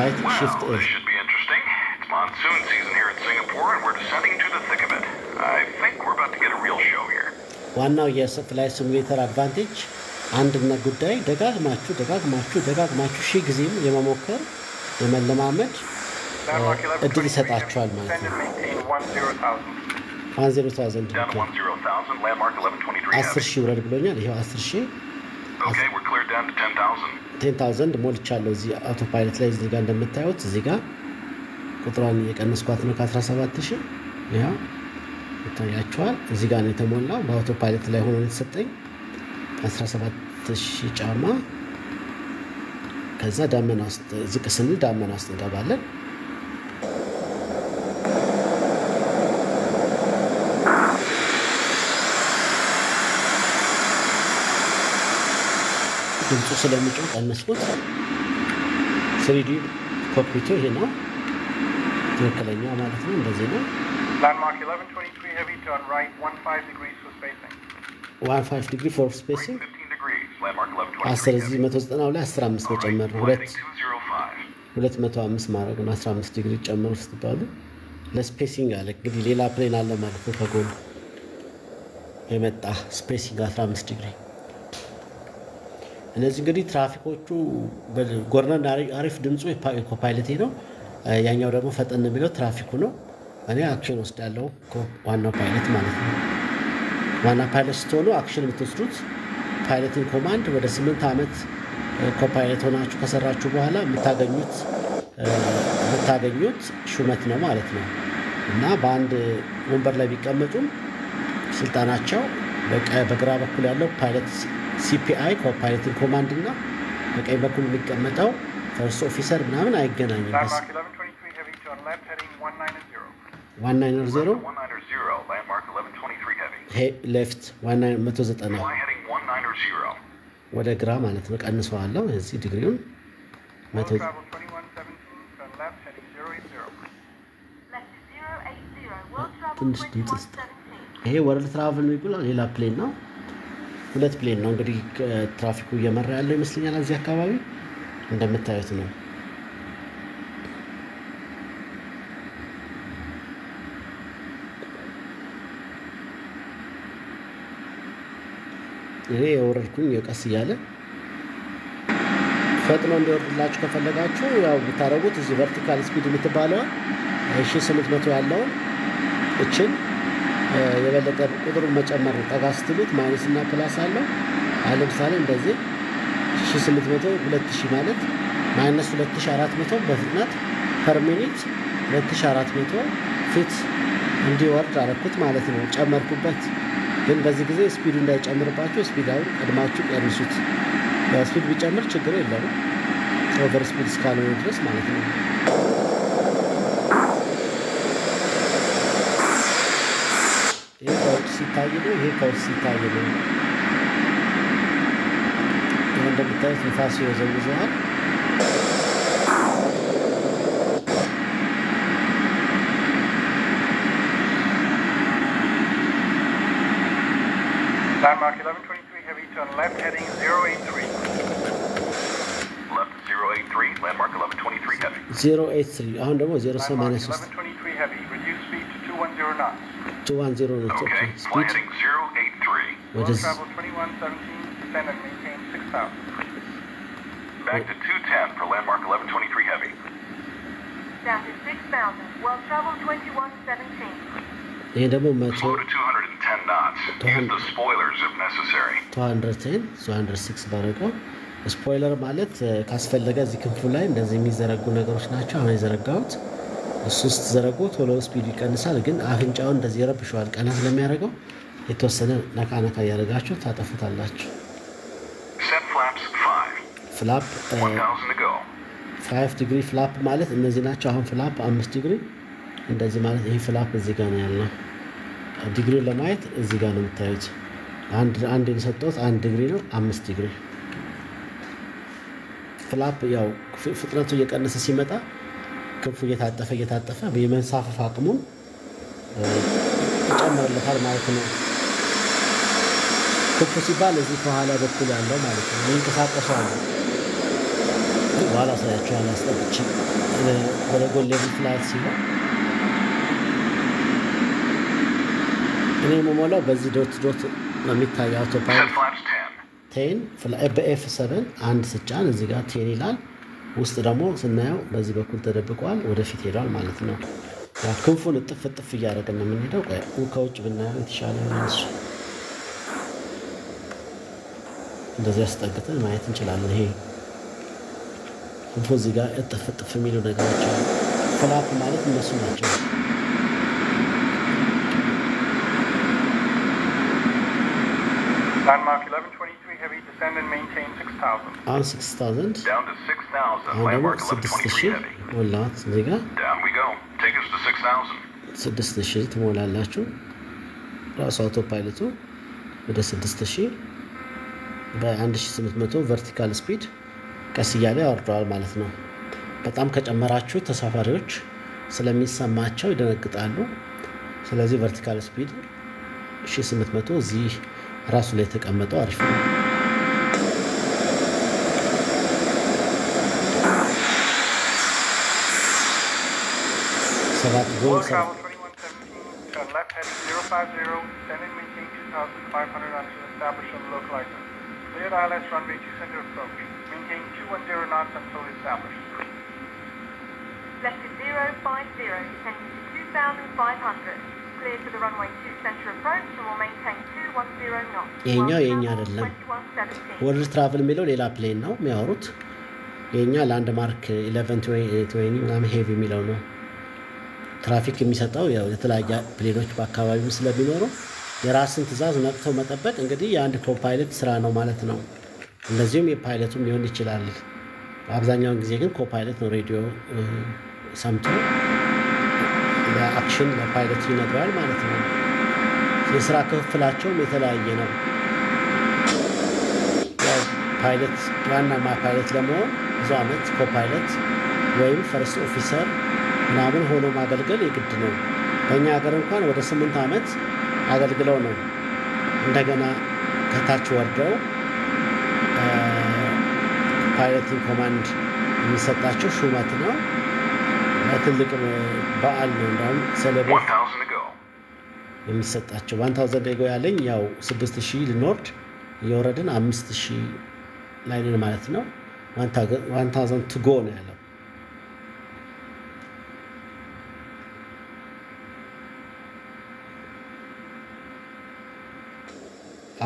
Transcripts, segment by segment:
right shift Well, this should be interesting. It's monsoon season here in Singapore and we're descending to the thick of it. I think we're about to get a real show here. ዋናው የፍላይ ሲሙሌተር አድቫንቴጅ አንድና ጉዳይ ደጋግማችሁ ሺህ ጊዜም የመሞከር የመለማመድ እድል ይሰጣችኋል ማለት ነው 100,000 Down to 10,000, landmark 1123 10 ሺህ ውረድ ብሎኛል ይሄው 10 ሺህ Okay, we're cleared down to 10,000. 10,000 ሞልቻለሁ እዚህ አውቶ ፓይለት ላይ እዚህ ጋር እንደምታዩት እዚህ ጋር ቁጥሯን የቀነስኳት ነው ከ17000 ያው ይታያችኋል እዚህ ጋር ነው የተሞላው በአውቶ ፓይለት ላይ ሆኖ የተሰጠኝ 17000 ጫማ ከዛ ዳመና ውስጥ ዝቅ ስንል ዳመና ውስጥ እንገባለን ድምፁ ስለሚጮህ ቀነስኩት 3D ኮክፒቱ ይሄ ነው ትክክለኛ ማለት ነው እንደዚህ ነው landmark 1123 heavy turn right 15 degrees for spacing 15 degree for spacing 15 degrees, landmark 1123 10 እዚህ 190 ላይ 15 መጨመር ነው 205 ማድረግ ነው 15 ዲግሪ ጨምሩ ስትባሉ ለስፔሲንግ አለ እንግዲህ ሌላ ፕሌን አለ ማለት ነው ከጎን የመጣ ስፔሲንግ 15 ዲግሪ እነዚህ እንግዲህ ትራፊኮቹ በጎርነን አሪፍ ድምጹ የኮፓይለቴ ነው ያኛው ደግሞ ፈጠን የሚለው ትራፊኩ ነው እኔ አክሽን ወስዳለሁ ዋናው ፓይለት ማለት ነው ዋና ፓይለት ስትሆኑ አክሽን የምትወስዱት ፓይለቲንግ ኮማንድ ወደ 8 አመት ኮፓይለት ሆናችሁ ከሰራችሁ በኋላ የምታገኙት ሹመት ነው ማለት ነው እና በአንድ ወንበር ላይ ቢቀመጡም ስልጣናቸው በግራ በኩል ያለው ፓይለት CPI ኮፓይለቲንግ ኮማንድ እና በቀኝ በኩል የሚቀመጠው ፈርስት ኦፊሰር ምናምን አይገናኝም landmark 1123 heavy turn left heading 190 190 landmark 1123 heavy. ሌፍት 190 Fly heading 190. ወደ ግራ ማለት ነው ቀንሰዋለሁ እዚህ ዲግሪውን travel 2117 turn left heading 080 ትንሽ ድምጽ ይሄ ወርልድ ትራቨል ነው ሌላ ፕሌን ነው ሁለት ፕሌን ነው እንግዲህ ትራፊኩ እየመራ ያለው ይመስለኛል እዚህ አካባቢ እንደምታዩት ነው ይሄ የወረድኩኝ የቀስ ይያለ ፈጥኖ እንዲወርድላችሁ ከፈለጋችሁ ያው ብታረጉት እዚህ ቨርቲካል ስፒድ የምትባለው 1800 ያለው እቺን የበለጠ ቁጥሩን መጨመር ጠጋ ስትሉት ማይነስ እና ፕላስ አለው ለምሳሌ እንደዚህ 1800 2000 ማለት ማይነስ 2400 በፍጥነት ፐር ሚኒት 2400 ፊት እንዲወርድ አረኩት ማለት ነው ጨመርኩበት ግን በዚህ ጊዜ ስፒዱ እንዳይጨምርባችሁ ስፒዳውን ቀድማችሁ ቀንሱት ስፒድ ቢጨምር ችግር የለውም ኦቨር ስፒድ እስካልሆነ ድረስ ማለት ነው ይሄ ከውስጥ ሲታይ ነው እንደምታዩት ንፋስ ይወዘውዘዋል landmark 1123 heavy turn left heading 083 Left 083, landmark 1123 heavy. 083 አሁን ደግሞ 083 1123 heavy reduce speed to 210 knots 210 knots Okay, fly speed heading 083. what is travel 2117 descend and maintain 6000 Back to 210 for landmark 1123 heavy. Down to 6,000. Well travel 2117. ይሄ ደግሞ Slow to 210 knots. Use the spoilers if necessary. 206 ባረቀው ስፖይለር ማለት ካስፈለገ እዚህ ክንፉ ላይ እንደዚህ የሚዘረጉ ነገሮች ናቸው አሁን የዘረጋሁት እሱ ስትዘረጉ ቶሎ ስፒድ ይቀንሳል ግን አፍንጫውን እንደዚህ ይረብሻል ቀና ስለሚያደርገው የተወሰነ ነካ ያደርጋችሁ ታጠፉታላችሁ Set flaps 5. ፍላፕ 1000 to go. 5 ዲግሪ ፍላፕ ማለት እነዚህ ናቸው አሁን ፍላፕ 5 ዲግሪ እንደዚህ ማለት ይሄ ፍላፕ እዚህ ጋር ነው ያለው ዲግሪውን ለማየት እዚህ ጋር ነው የምታዩት አንድ የሰጠሁት 1 ዲግሪ ነው 5 ዲግሪ ፍላፕ ያው ፍጥነቱ እየቀነሰ ሲመጣ ክንፉ እየታጠፈ በመንሳፈፍ አቅሙን ይጨምርለታል ማለት ነው ክንፉ ሲባል እዚህ ከኋላ በኩል ያለው ማለት ነው ይንቀሳቀሳል በኋላ ሳያችኋል አስጠብቼ ወደ ጎን ሌቭል ፍላት ሲሆን እኔ የምሞላው በዚህ ዶት ነው የሚታየው አውቶፓይለት Set flaps 10. 10 በኤፍ7 አንድ ስጫን እዚህ ጋር 10 ይላል ውስጥ ደግሞ ስናየው በዚህ በኩል ተደብቋል ወደፊት ሄዷል ማለት ነው ያ ክንፉን እጥፍ እያደረግን ነው የምንሄደው ከውጭ ብናየው የተሻለ ነው እንደዚህ አስጠግተን ማየት እንችላለን ይሄ ክንፉ እዚህ ጋር እጥፍ የሚሉ ነገሮች አሉ ፍላፕ ማለት እነሱ ናቸው Landmark 1123 heavy, descend and maintain 6,000. አሁን 6000 Down to 6,000. አሁን ደግሞ Landmark 1123 heavy. ሞላት እዚህ ጋር Down we go. Take us to 6,000. 6000 ትሞላላችሁ ራሱ አውቶፓይለቱ ወደ 6000 በ1800 ቨርቲካል ስፒድ ቀስ እያለ ያወርደዋል ማለት ነው በጣም ከጨመራችሁ ተሳፋሪዎች ስለሚሰማቸው ይደነግጣሉ ስለዚህ ቨርቲካል ስፒድ 1800 እዚህ ራሱ ላይ ተቀመጠው አሪፍ ነው ሰባት ጎል Travel 2117, turn left heading 050, descend and maintain 2,500 until established on the localizer. Clear the ILS runway 2 center approach. Maintain 210 knots until established. Left to 050, descending to 2,500. Clear for the runway 2 center approach and will maintain 210 knots. ይሄኛው የኛ አይደለም 2117. ወርልድ ትራቭል የሚለው ሌላ ፕሌን ነው የሚያወሩት የኛ ላንድ ማርክ 1120 ምናምን ሄቪ የሚለው ነው ትራፊክ የሚሰጠው ያው የተለያየ ፕሌኖች በአካባቢው ስለሚኖሩ የራስን ትዕዛዝ ነቅተው መጠበቅ እንግዲህ የአንድ ኮፓይለት ስራ ነው ማለት ነው እንደዚሁም የፓይለቱም ሊሆን ይችላል አብዛኛውን ጊዜ ግን ኮፓይለት ነው ሬዲዮ ሰምቶ ለአክሽን ለፓይለቱ ይነግራል ማለት ነው የስራ ክፍላቸውም የተለያየ ነው ፓይለት ዋናማ ፓይለት ለመሆን ብዙ አመት ኮፓይለት ወይም ፈርስት ኦፊሰር ምናምን ሆኖ ማገልገል የግድ ነው በእኛ ሀገር እንኳን ወደ 8 አመት አገልግለው ነው እንደገና ከታች ወርደው ፓይለቲንግ ኮማንድ የሚሰጣቸው ሹመት ነው ትልቅ በዓል ነው እንደውም ሴሌብሬት 1,000 to go. የሚሰጣቸው 1000 ego ያለኝ ያው 6000 ልንወርድ እየወረድን 5000 ላይ ነን ማለት ነው 1000 to go ነው ያለው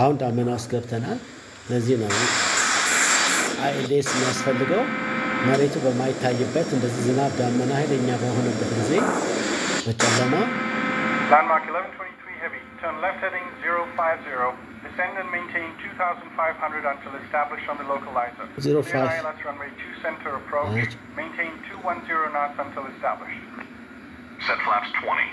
አሁን ዳመና ውስጥ ገብተናል ለዚህ ነው አይኤልኤስ የሚያስፈልገው መሬቱ በማይታይበት እንደዚህ ዝናብ ዳመና ኃይለኛ በሆነበት ጊዜ በጨለማ Landmark 1123 heavy, turn left heading 050, descend and maintain 2,500 until established on the localizer. 05. Clear ILS runway 2 center approach, Right. maintain 210 knots until established. Set flaps 20.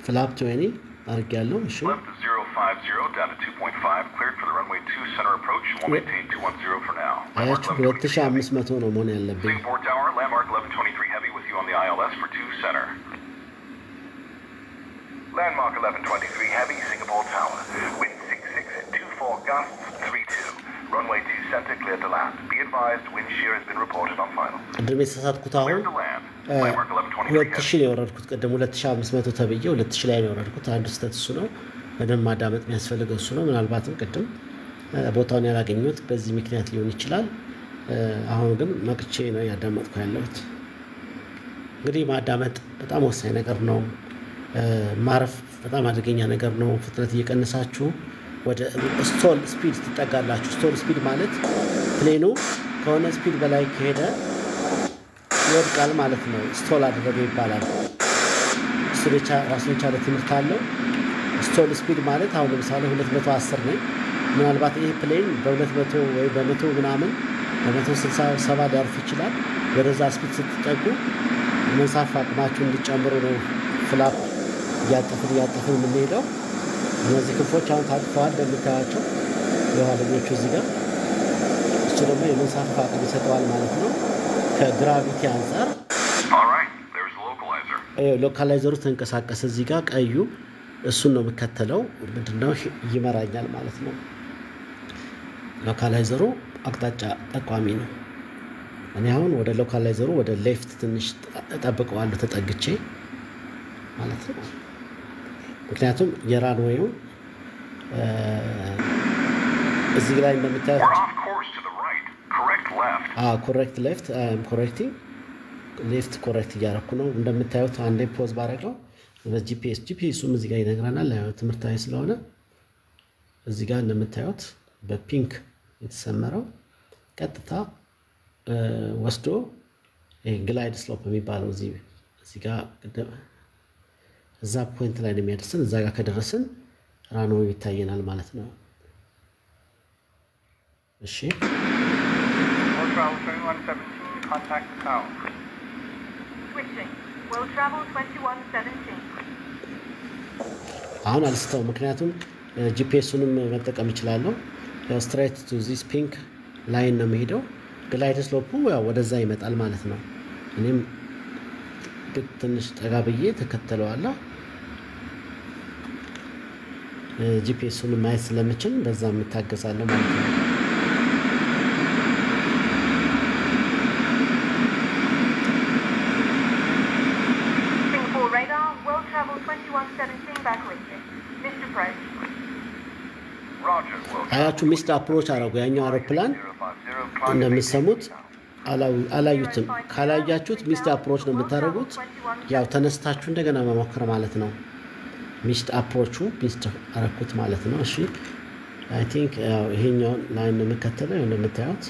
ፍላፕ 20 አድርጌያለሁ እሺ Left to 050, down to 2.5. Cleared for the runway 2 center approach. We'll maintain 210 for now. Landmark አያችሁ 1123 heavy. 2500 ነው መሆን ያለብኝ Singapore Tower, landmark 1123 heavy with you on the ILS for 2 center. Landmark 1123 heavy, Singapore Tower. Wind 66 at 24 gusts 32. Runway 2 center cleared to land. Be advised, wind shear has been reported on final. ቅድም የተሳሳትኩት አሁን Cleared to land. Landmark 1123 heavy. 2000 ነው የወረድኩት ቅድም 2500 ተብዬ 2000 ላይ ነው የወረድኩት አንድ ስህተት እሱ ነው በደንብ ማዳመጥ የሚያስፈልገው እሱ ነው ምናልባትም ቅድም ቦታውን ያላገኙት በዚህ ምክንያት ሊሆን ይችላል አሁን ግን መቅቼ ነው ያዳመጥኩ ያለሁት እንግዲህ ማዳመጥ በጣም ወሳኝ ነገር ነው ማረፍ በጣም አደገኛ ነገር ነው ፍጥነት እየቀነሳችሁ ወደ ስቶል ስፒድ ትጠጋላችሁ ስቶል ስፒድ ማለት ፕሌኑ ከሆነ ስፒድ በላይ ከሄደ ይወድቃል ማለት ነው ስቶል አደረገ ይባላል እሱ ብቻ ራሱን የቻለ ትምህርት አለው ስቶል ስፒድ ማለት አሁን ለምሳሌ 210 ነው ምናልባት ይሄ ፕሌን በ200 ወይ በ100 ምናምን በ160 ሊያርፍ ይችላል ወደዛ ስፒድ ስትጠጉ መንሳፍ አቅማችሁ እንዲጨምሩ ነው ፍላፕ እያጠፍን የምንሄደው እነዚህ ክንፎች አሁን ታጥፈዋል እንደምታያቸው የኋለኞቹ እዚህ ጋር እሱ ደግሞ የመንሳፈፍ አቅም ይሰጠዋል ማለት ነው ከግራቪቲ አንፃር All right, there's the localizer. ሎካላይዘሩ ተንቀሳቀሰ እዚህ ጋር ቀዩ እሱን ነው የምከተለው ምንድነው ይመራኛል ማለት ነው ሎካላይዘሩ አቅጣጫ ጠቋሚ ነው እኔ አሁን ወደ ሎካላይዘሩ ወደ ሌፍት ትንሽ እጠብቀዋለሁ ተጠግቼ ማለት ነው። ምክንያቱም የራንዌው እዚህ ላይ እንደምታዩት We're off course to the right. Correct left. ኮሬክት ሌፍት ኮሬክቲንግ ሌፍት ኮሬክት እያደረኩ ነው። እንደምታዩት አንዴ ፖዝ ባደረገው በጂፒኤሱም እዚህ ጋር ይነግረናል። ትምህርታዊ ስለሆነ እዚህ ጋር እንደምታዩት በፒንክ የተሰመረው ቀጥታ ወስዶ ግላይድ ስሎፕ የሚባለው እዚህ ጋር እዛ ፖይንት ላይ ነው የሚያደርስን። እዛ ጋር ከደረስን ራንዌው ይታየናል ማለት ነው። እሺ World Travel 2117, contact the tower. Switching. World Travel 2117. አሁን አልስተው ምክንያቱም ጂፒኤሱንም መጠቀም እችላለሁ። ስትሬት ቱ ዚስ ፒንክ ላይን ነው የሚሄደው። ግላይድ ስሎፑ ያው ወደዛ ይመጣል ማለት ነው። እኔም ትንሽ ጠጋ ብዬ ተከተለዋለሁ። ጂፒኤሱን ማየት ስለምችል በዛ የምታገዛለሁ ማለት ነው። Singapore radar. World Travel 2117 back with you. Missed approach. Roger. Will አያችሁ ሚስድ አፕሮች አደረጉ። ያኛው አውሮፕላን 050 እንደምትሰሙት አላዩትም። ካላያችሁት ሚስድ አፕሮች ነው የምታደርጉት። ያው ተነስታችሁ እንደገና መሞከር ማለት ነው። ሚስድ አፕሮቹ ሚስድ አረኩት ማለት ነው። እሺ አይ ቲንክ ያው ይሄኛውን ላይን ነው የምከተለው። እንደምታዩት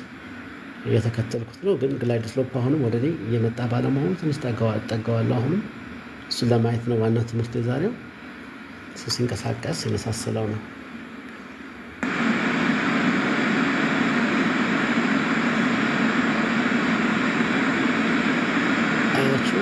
እየተከተልኩት ነው። ግን ግላይድ ስሎፕ አሁንም ወደ እኔ እየመጣ ባለመሆኑ ትንሽ ጠጋዋለሁ። አሁንም እሱን ለማየት ነው ዋናው ትምህርት የዛሬው። እሱ ሲንቀሳቀስ የመሳሰለው ነው። አያችሁ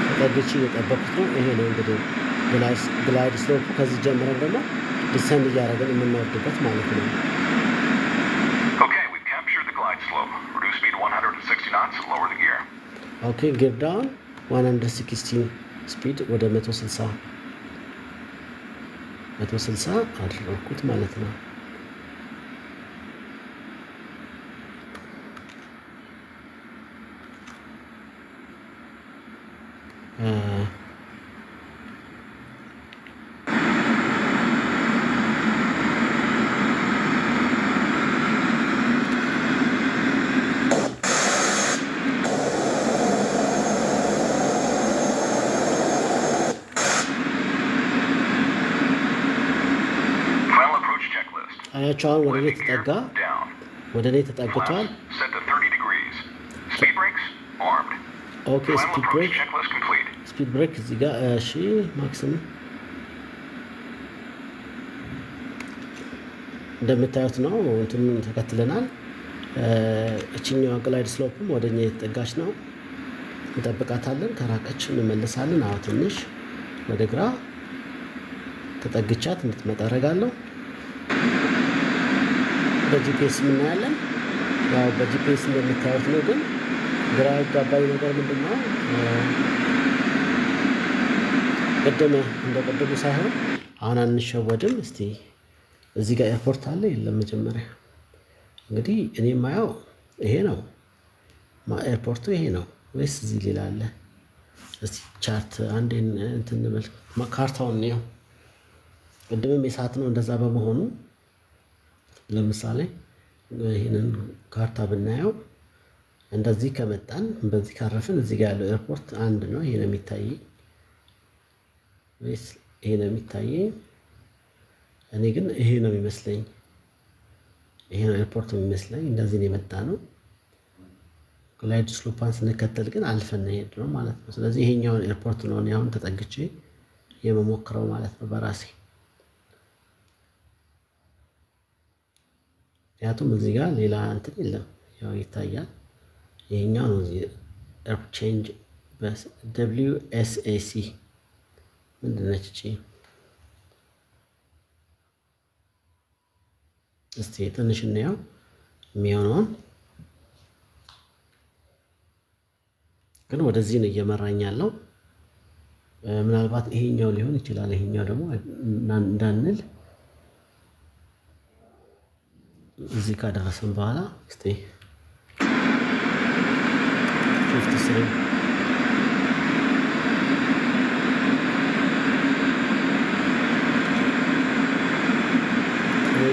ተጠግቼ እየጠበኩት ነው። ይሄ ነው እንግዲህ ግላይድ ስሎፕ። ከዚህ ጀምረን ደግሞ ዲሰንድ እያደረግን የምንወርድበት ማለት ነው። Okay, we've captured the glide slope. Reduce speed 160 knots and lower the gear. ኦኬ ጊር ዳውን 160 ስፒድ ወደ 160 አደረኩት ማለት ነው። Final approach checklist. አያችሁ አሁን ወደ እኔ Landing gear ተጠጋ፣ down. ወደ እኔ ተጠግቷል። Flaps set to 30 degrees. Speed brakes armed. ኦኬ Final ስፒድ approach ብሬክ checklist complete. ስፒድ ብሬክ እዚህ ጋር እሺ ማክሲም እንደምታዩት ነው። እንትኑን ተከትለናል። እቺኛው ግላይድ ስሎፕም ወደኛ የተጠጋች ነው። እንጠብቃታለን። ከራቀች እንመለሳለን። አሁን ትንሽ ወደ ግራ ተጠግቻት እንድትመጣ አደርጋለሁ። በጂፒኤስ እናያለን። ያው በጂፒኤስ እንደምታዩት ነው። ግን ግራ ያጋባኝ ነገር ምንድነው? ቅድም እንደቀደሙ ሳይሆን አሁን አንሸወድም። እስቲ እዚህ ጋር ኤርፖርት አለ የለም? መጀመሪያ እንግዲህ እኔ ማየው ይሄ ነው። ኤርፖርቱ ይሄ ነው ወይስ እዚህ ሌላ አለ? እስቲ ቻርት አንዴ እንትን እንበል። ካርታውን ነው ቅድምም የሰዓት ነው። እንደዛ በመሆኑ ለምሳሌ ይሄንን ካርታ ብናየው እንደዚህ ከመጣን በዚህ ካረፍን እዚህ ጋር ያለው ኤርፖርት አንድ ነው። ይሄ ነው የሚታየኝ ወይስ ይሄ ነው የሚታየኝ? እኔ ግን ይሄ ነው የሚመስለኝ። ይሄ ነው ኤርፖርት የሚመስለኝ። እንደዚህ ነው የመጣ ነው። ግላይድ ስሎፓን ስንከተል ግን አልፈን ሄድ ነው ማለት ነው። ስለዚህ ይሄኛውን ኤርፖርት ነው እኔ አሁን ተጠግቼ የመሞክረው ማለት ነው በራሴ። ምክንያቱም እዚህ ጋር ሌላ እንትን የለም። ያው ይታያል። ይሄኛው ነው ኤር ቼንጅ WSAC ምንድን ነች እቺ? እስቲ ትንሽ እናየው የሚሆነውን። ግን ወደዚህ ነው እየመራኝ ያለው። ምናልባት ይሄኛው ሊሆን ይችላል ይሄኛው ደግሞ እንዳንል እዚህ ካደረሰን በኋላ እስቲ ሽፍት ስሪ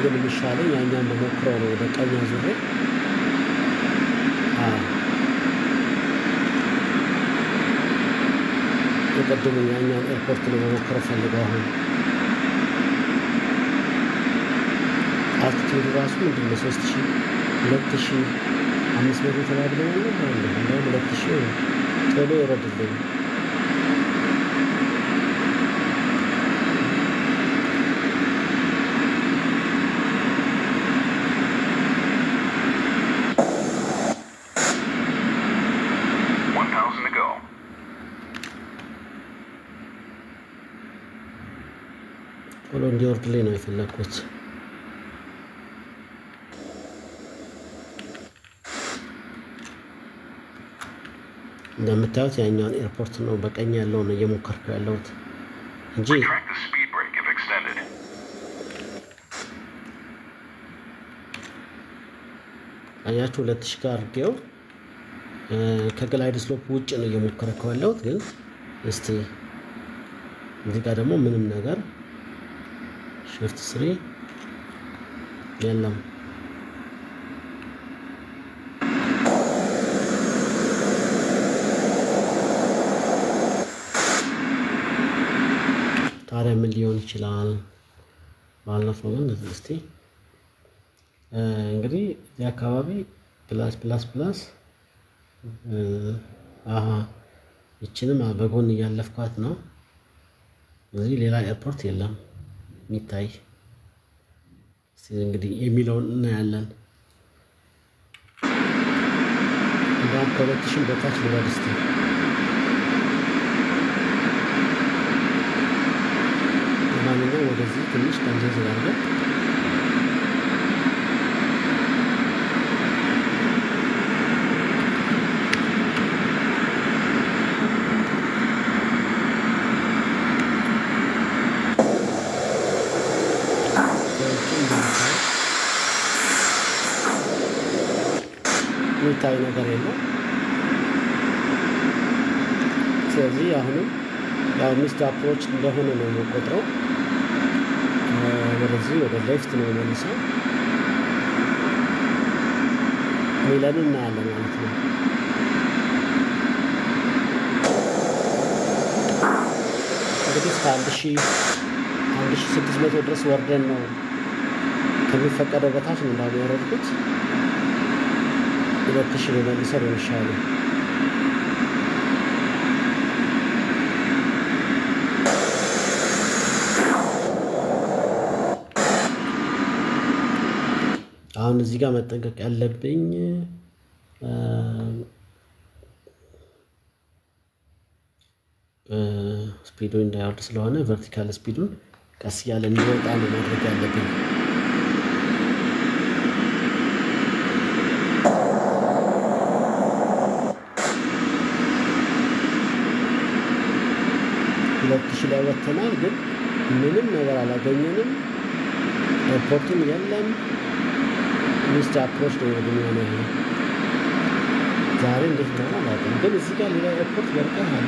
ግን የሚሻለኝ ያኛውን በሞክረው ነው ወደ ቀኝ አዙሬ የቀደሙ ያኛውን ኤርፖርት ነው በሞክረው ፈልገው አሁን አልቲቲዩድ ራሱ ምንድን ነው 2500 ተባብለናል እንደውም 2000 ቶሎ ይወረድልኝ ቶሎ እንዲወርድልኝ ነው የፈለኩት እንደምታዩት ያኛውን ኤርፖርት ነው በቀኝ ያለው ነው እየሞከርኩ ያለሁት እንጂ አያችሁ 2000 ጋር አድርጌው ከግላይድ ስሎፕ ውጭ ነው እየሞከርኩ ያለሁት ግን እስቲ እዚህ ጋር ደግሞ ምንም ነገር ሽፍት ስሪ የለም ታዲያ ምን ሊሆን ይችላል ባለፈው ግን እስቲ እንግዲህ እዚህ አካባቢ ፕላስ ይችንም በጎን እያለፍኳት ነው እዚህ ሌላ ኤርፖርት የለም የሚታይ እንግዲህ የሚለውን እናያለን እንደውም ከ2000 በታች ልበል እስቲ ለማንኛውም ወደዚህ ትንሽ ጠንዘዝ ያደርጋል የሚታይ ነገር የለም ስለዚህ አሁንም ያው ሚስት አፕሮች እንደሆነ ነው የምቆጥረው ወደዚህ ወደ ሌፍት ነው መልሰው ሚለን እናያለን ማለት ነው እንግዲህ እስከ 1600 ድረስ ወርደን ነው ከሚፈቀደው በታች ነው እንዳወረድኩት 2000 ነው መልሰው ይሻላል አሁን እዚህ ጋር መጠንቀቅ ያለብኝ ስፒዱ እንዳይወርድ ስለሆነ ቨርቲካል ስፒዱን ቀስ ያለ እንዲወጣ ነው ማድረግ ያለብኝ ላይ ወጥተናል ግን ምንም ነገር አላገኘንም ኤርፖርቱም የለም ሚስት አፕሮች ነው የሚሆነው ዛሬ እንዴት እንደሆነ አላውቅም ግን እዚህ ጋር ሌላ ኤርፖርት በርቀት አለ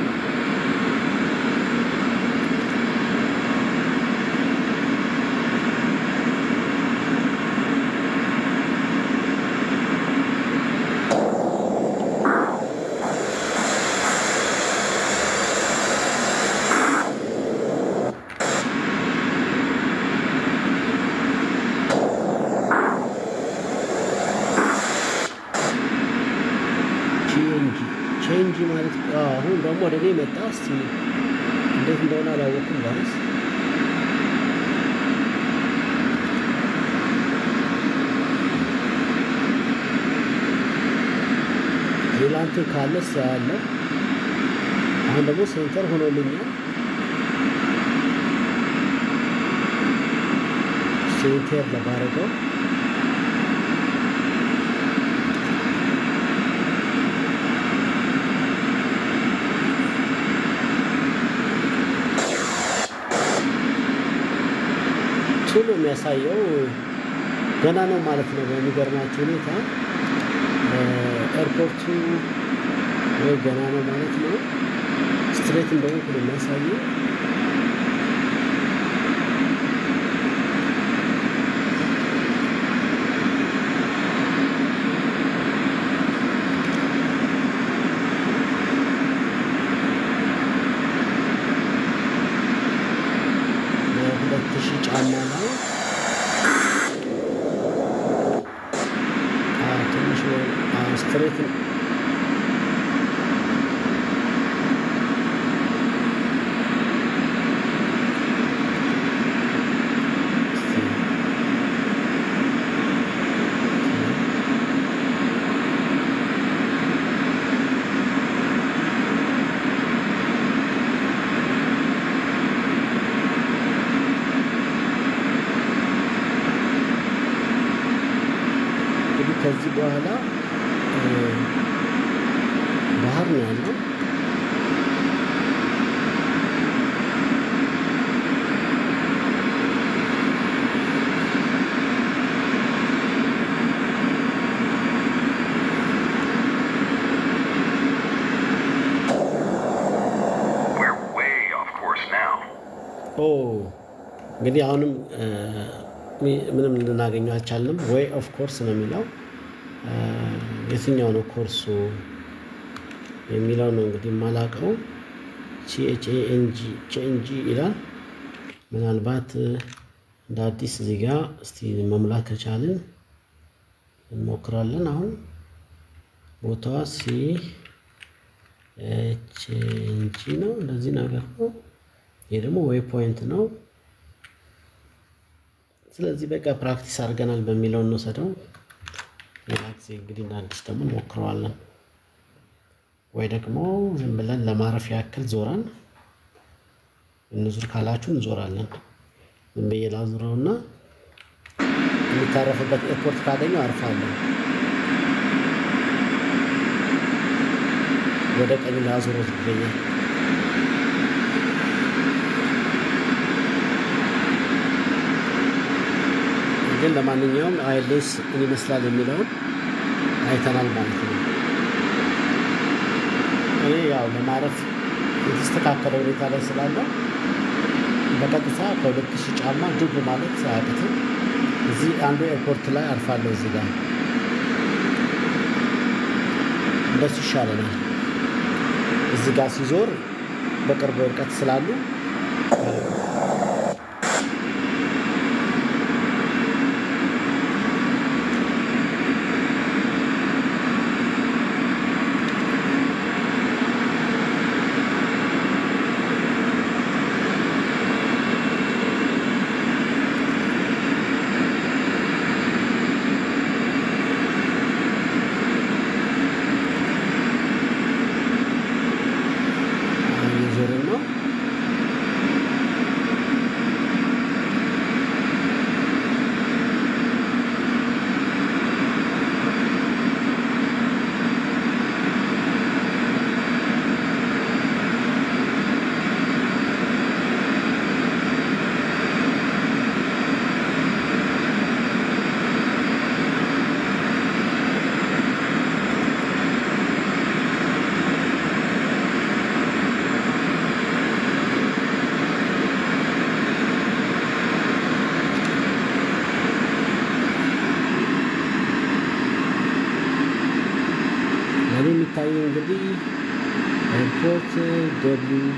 ቼንጅ ማለት አሁን ደግሞ ወደ እኔ መጣ እስቲ እንዴት እንደሆነ አላወቅኩም ባስ ሌላ እንትን ካለ ያለ አሁን ደግሞ ሴንተር ሆኖልኛል ሴንተር ለማድረገው እሱ ነው የሚያሳየው ገና ነው ማለት ነው። በሚገርማችሁ ሁኔታ ኤርፖርቱ ወይ ገና ነው ማለት ነው። ስትሬት እንደሆነ ነው የሚያሳየው። ጫማ ነው ትንሽ ስትሬት ከዚህ በኋላ ባህር ነው ያለው። We're way off course now. እንግዲህ አሁንም ምንም ልናገኘው አልቻልንም። ዌይ ኦፍ ኮርስ ነው የሚለው የትኛው ነው ኮርሱ የሚለው ነው እንግዲህ ማላቀው። ቺኤንጂ ይላል። ምናልባት እንደ አዲስ እዚህ ጋር እስቲ መሙላት ከቻልን እንሞክራለን። አሁን ቦታዋ ቺኤንጂ ነው እንደዚህ ነገር ነው። ይሄ ደግሞ ዌይ ፖይንት ነው። ስለዚህ በቃ ፕራክቲስ አድርገናል በሚለው እንወሰደው። ሌላክስ እንግዲህ እንደ አዲስ ደግሞ እንሞክረዋለን። ወይ ደግሞ ዝም ብለን ለማረፍ ያክል ዞረን እንዙር ካላችሁ እንዞራለን። ዝም ብዬ ላዙረውና የሚታረፍበት ኤርፖርት ካገኘው አርፋለሁ። ወደ ቀኝ ላዙረው ዝም ግን ለማንኛውም አይኤልኤስ ምን ይመስላል የሚለውን አይተናል ማለት ነው። እኔ ያው ለማረፍ የተስተካከለ ሁኔታ ላይ ስላለው በቀጥታ ከ2000 ጫማ ዱብ ማለት አያቅትም። እዚህ አንዱ ኤርፖርት ላይ አርፋለሁ። እዚህ ጋር እንደሱ ይሻለናል። እዚህ ጋር ሲዞር በቅርብ ርቀት ስላሉ የሚታየው እንግዲህ ኤርፖርት ደብሊው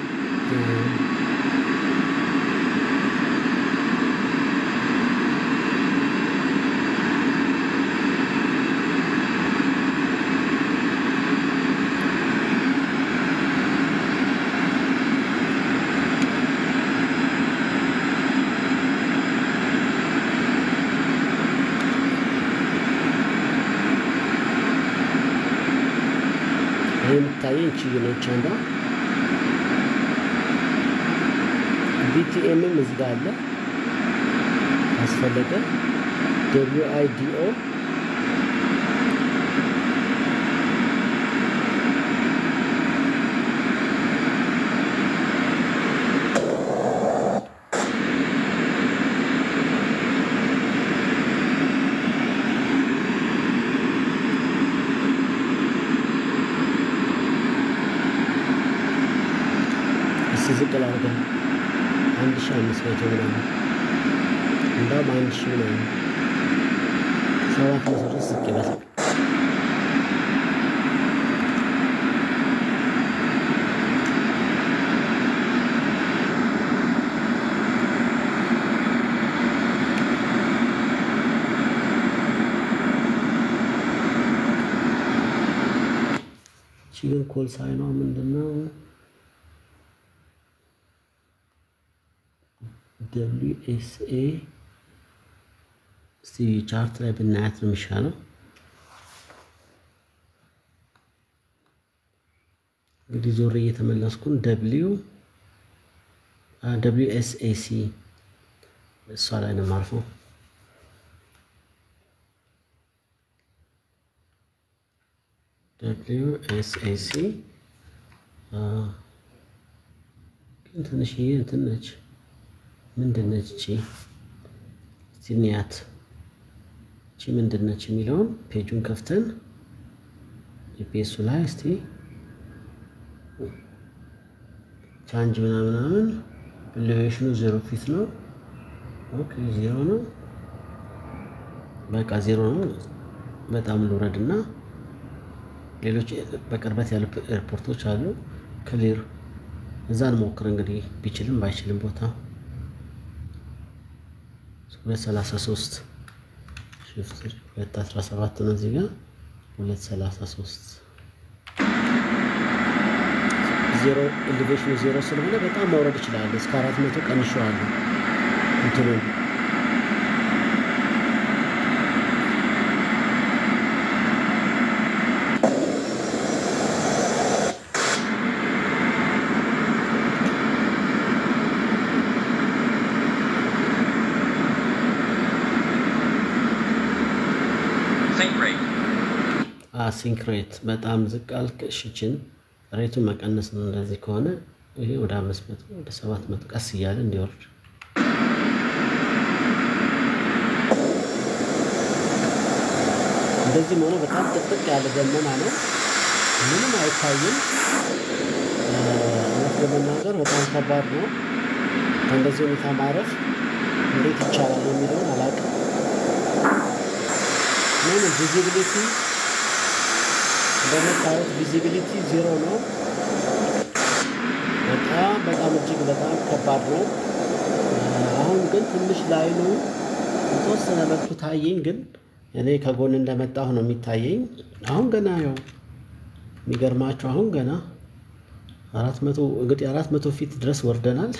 የሚታየው እቺ ነች። አንዷ ቢቲኤምም እዚህ ጋር አለ አስፈለገ WIDO አድርገን 1500 ምናምን እንደውም 1000 ምናምን 700 ድረስ ዝቅ ይበላል። ግን ኮል ሳይኗ ምንድነው? WSA እስቲ ቻርት ላይ ብናያት ነው የሚሻለው። እንግዲህ ዞሬ እየተመለስኩን WSAC እሷ ላይ ነው የማርፈው። WSAC ግን ትንሽዬ እንትን ነች። ምንድን ነች እቺ? እስቲ እንያት። እቺ ምንድን ነች የሚለውን ፔጁን ከፍተን ጂፒኤሱ ላይ እስቲ ቻንጅ ምናምን ኢሌቬሽኑ 0 ፊት ነው። ኦኬ 0 ነው። በቃ 0 ነው። በጣም ልውረድና ሌሎች በቅርበት ያሉ ኤርፖርቶች አሉ። ክሊር እዛ እንሞክር እንግዲህ ቢችልም ባይችልም ቦታ 233 ሽፍት 217 ነው እዚህ ጋር 233 0 ኢሌቬሽኑ 0 ስለሆነ በጣም ማውረድ ይችላል። እስከ 400 ቀንሼዋለሁ እንትኑን ሲንክሬት በጣም ዝቅ አልክ። እሺችን ሬቱን መቀነስ ነው። እንደዚህ ከሆነ ይሄ ወደ 500 ወደ 700 ቀስ እያለ እንዲወርድ እንደዚህ ሆኖ በጣም ጥቅጥቅ ያለ ደመና ነው። ምንም አይታይም። እውነት ለመናገር በጣም ከባድ ነው። እንደዚህ ሁኔታ ማረፍ እንዴት ይቻላል የሚለውን አላውቅም። ምን ቪዚቢሊቲ እንደምታዩት ቪዚቢሊቲ 0 ነው። በጣም እጅግ በጣም ከባድ ነው። አሁን ግን ትንሽ ላይኑ የተወሰነ መልኩ ታየኝ፣ ግን እኔ ከጎን እንደመጣሁ ነው የሚታየኝ። አሁን ገና ያው የሚገርማችሁ አሁን ገና 400 እንግዲህ 400 ፊት ድረስ ወርደናል።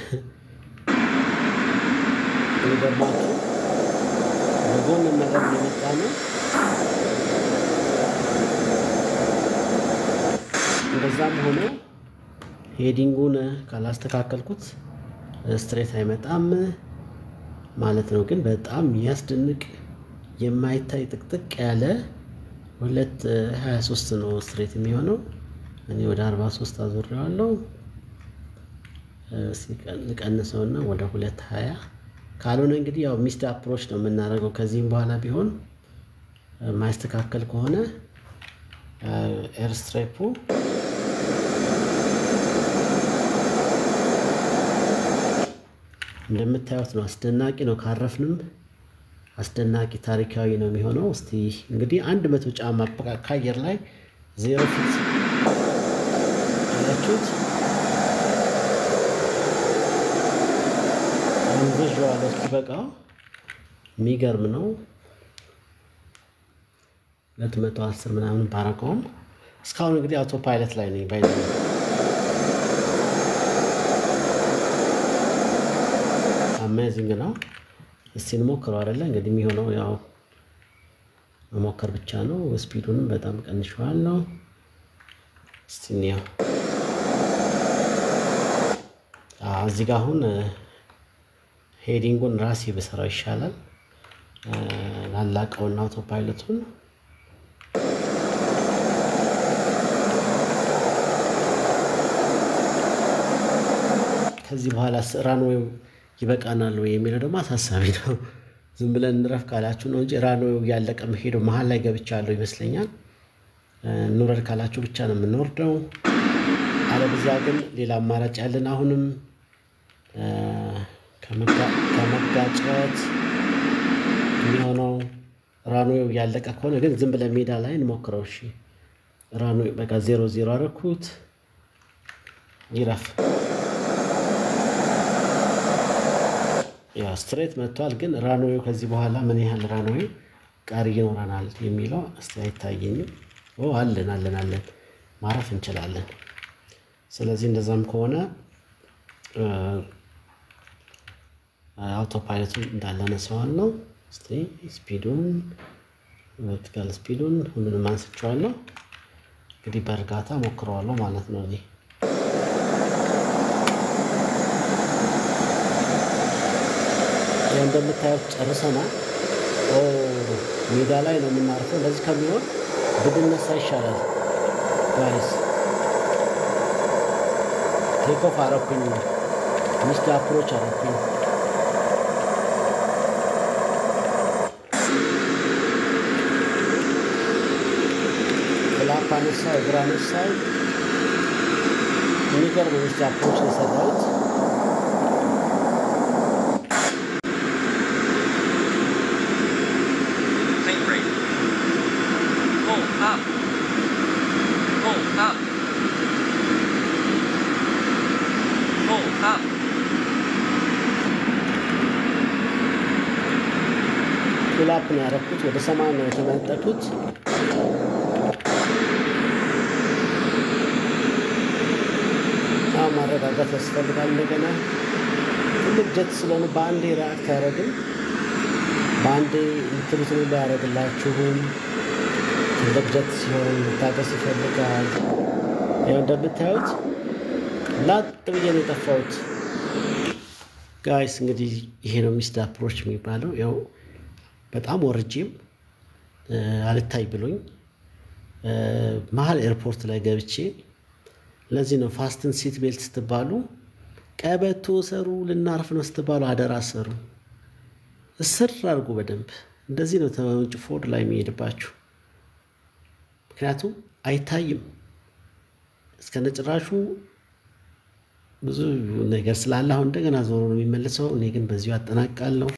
የሚገርማችሁ በጎን ነገር የመጣ ነው። እንደዛም ሆኖ ሄዲንጉን ካላስተካከልኩት ስትሬት አይመጣም ማለት ነው። ግን በጣም የሚያስደንቅ የማይታይ ጥቅጥቅ ያለ 223 ነው ስትሬት የሚሆነው። እኔ ወደ 43 አዞሬዋለሁ። ቀንሰውና ወደ 220 ካልሆነ እንግዲህ ያው ሚስድ አፕሮች ነው የምናደርገው። ከዚህም በኋላ ቢሆን ማይስተካከል ከሆነ ኤርስትሬፑ እንደምታዩት ነው። አስደናቂ ነው። ካረፍንም አስደናቂ ታሪካዊ ነው የሚሆነው። እስቲ እንግዲህ 100 ጫማ ከአየር ላይ 0 ፊት አያችሁት? አንዘዥዋለሁ እስኪበቃው። የሚገርም ነው። 210 ምናምን ባረቀውም እስካሁን እንግዲህ አውቶ ፓይለት ላይ ነኝ ባይ አሜዚንግ ነው። እስቲ እንሞክረው አይደለ? እንግዲህ የሚሆነው ያው መሞከር ብቻ ነው። ስፒዱንም በጣም ቀንሼዋለሁ። እስቲ እንየው። እዚህ ጋር አሁን ሄዲንጉን ራሴ በሰራው ይሻላል። ላላቀውና አውቶ ፓይለቱን ከዚህ በኋላ ራንዌው ይበቃናል ወይ የሚለው ደግሞ አሳሳቢ ነው። ዝም ብለን እንረፍ ካላችሁ ነው እንጂ ራንዌው ያለቀ መሄደው መሀል ላይ ገብቻለሁ ይመስለኛል። እንውረድ ካላችሁ ብቻ ነው የምንወርደው። አለበለዚያ ግን ሌላ አማራጭ ያለን አሁንም ከመጋጨት የሚሆነው ራንዌው ያለቀ ከሆነ ግን ዝም ብለን ሜዳ ላይ እንሞክረው። እሺ ራንዌው በቃ 00 አደረኩት ይረፍ። ያ ስትሬት መጥቷል። ግን ራንዌው ከዚህ በኋላ ምን ያህል ራንዌው ቀሪ ይኖረናል የሚለው እስቲ አይታየኝም። አለን ማረፍ እንችላለን። ስለዚህ እንደዛም ከሆነ አውቶ ፓይለቱን እንዳለ ነሳዋለሁ። እስቲ ስፒዱን ቨርቲካል ስፒዱን ሁሉንም አንስቼዋለሁ። እንግዲህ በእርጋታ ሞክረዋለሁ ማለት ነው። እዚህ እንደምታዩት ጨርሰናል። ሜዳ ላይ ነው የምናርፈው። ለዚህ ከሚሆን ብንነሳ ይሻላል ጋይስ። ቴክ ኦፍ አረኩኝ፣ ሚስት አፕሮች አረኩኝ። ፍላፕ አነሳው፣ እግር አነሳው። የሚገርም ሚስት አፕሮች ነው የሰራሁት። ፍላፕ ነው ያደረኩት። ወደ ሰማይ ነው የተመጠኩት። ማረጋጋት ያስፈልጋል። እንደገና ትልቅ ጀት ስለሆነ በአንዴ ሪአክት ያደረግን በአንዴ እንትሉትን ላይ ያደረግላችሁም። ትልቅ ጀት ሲሆን መታገስ ይፈልጋል። ያው እንደምታዩት ላጥ ብዬ ነው የጠፋሁት ጋይስ። እንግዲህ ይሄ ነው ሚስድ አፕሮች የሚባለው። ያው በጣም ወርጄም አልታይ ብሎኝ መሀል ኤርፖርት ላይ ገብቼ፣ ለዚህ ነው ፋስትን ሲት ቤልት ስትባሉ ቀበቶ ሰሩ፣ ልናርፍ ነው ስትባሉ አደራ ሰሩ፣ እስር አድርጉ በደንብ። እንደዚህ ነው ተወንጭ ፎርድ ላይ የሚሄድባችሁ። ምክንያቱም አይታይም እስከነጭራሹ ብዙ ነገር ስላለ አሁን እንደገና ዞሮ ነው የሚመለሰው። እኔ ግን በዚሁ አጠናቅቃለሁ።